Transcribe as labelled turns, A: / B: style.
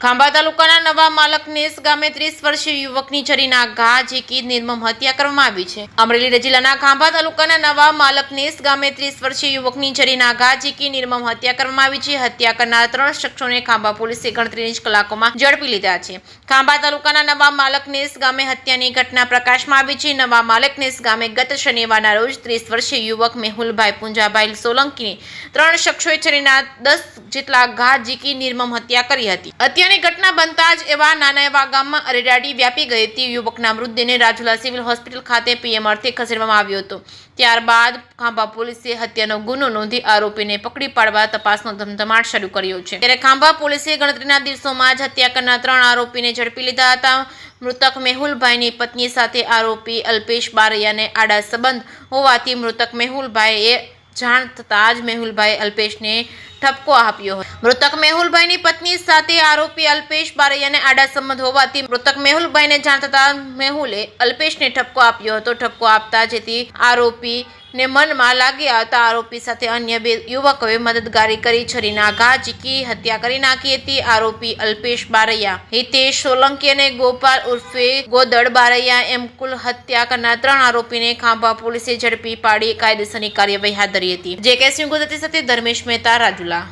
A: ખાંભા તાલુકાના નવા માલકનેસ ગામે 30 વર્ષીય યુવકની છરીના ઘા ઝીકી નિર્મમ હત્યા કરવામાં આવી છે। અમરેલી જિલ્લાના ખાંભા તાલુકાના નવા માલકનેસ ગામે 30 વર્ષીય યુવકની છરીના ઘા ઝીકી નિર્મમ હત્યા કરવામાં આવી છે। હત્યા કરનાર 3 શખ્સોને ખાંભા પોલીસે ગણતરીની જ કલાકોમાં ઝડપી લીધા છે। ખાંભા તાલુકાના નવા માલકનેસ ગામે હત્યાની ઘટના પ્રકાશમાં આવી છે। નવા માલકનેસ ગામે ગત શનિવારના રોજ 30 વર્ષીય યુવક મેહુલભાઈ પુંજાભાઈ સોલંકીની 3 શખ્સોએ છરીના 10 જેટલા ઘા ઝીકી નિર્મમ હત્યા કરી હતી। હત્યાની ઘટના બનતા જ એવા નાના એવા ગામમાં અરેરાટી વ્યાપી ગઈ હતી। યુવકના મૃતદેહને રાજુલા સિવિલ હોસ્પિટલ ખાતે પીએમ અર્થે ખસેડવામાં આવ્યો હતો। ત્યારબાદ ખાંભા પોલીસે હત્યાનો ગુનો નોંધી આરોપીને પકડી પાડવા તપાસનો ધમધમાટ શરૂ કર્યો છે। ત્યારે ખાંભા પોલીસે ગણતરીના દિવસોમાં જ હત્યા કરનાર 3 આરોપીને ઝડપી લીધા હતા। મૃતક મેહુલભાઈની પત્ની સાથે આરોપી અલ્પેશ બારૈયાને આડા સંબંધ હોવાથી મૃતક મેહુલભાઈએ જાણ થતાં જ મેહુલભાઈ અલ્પેશને ઠપકો આપ્યો હતો। મૃતક મેહુલભાઈની પત્ની સાથે આરોપી અલ્પેશ બારૈયાને આડા સંબંધ હોવાથી મૃતક મેહુલભાઈને જાણ થતાં મેહુલે અલ્પેશને ઠપકો આપ્યો હતો। ઠપકો આપતા જેથી આરોપીને મનમાં લાગી આવતા આરોપી સાથે અન્ય 2 યુવકોએ મદદગારી કરી છરીના ઘા ઝીકી હત્યા કરી નાખી હતી। આરોપી અલ્પેશ બારૈયા, હિતેશ સોલંકી અને ગોપાલ ઉર્ફે ગોદડ બારૈયા એમ કુલ હત્યા કરનાર 3 આરોપીને ખાંભા પોલીસે ઝડપી પાડી કાયદેસરની કાર્યવાહી હાથ ધરી હતી। જે કેસની ગુજરાતી સાથે ધર્મેશ મહેતા, રાજુલા।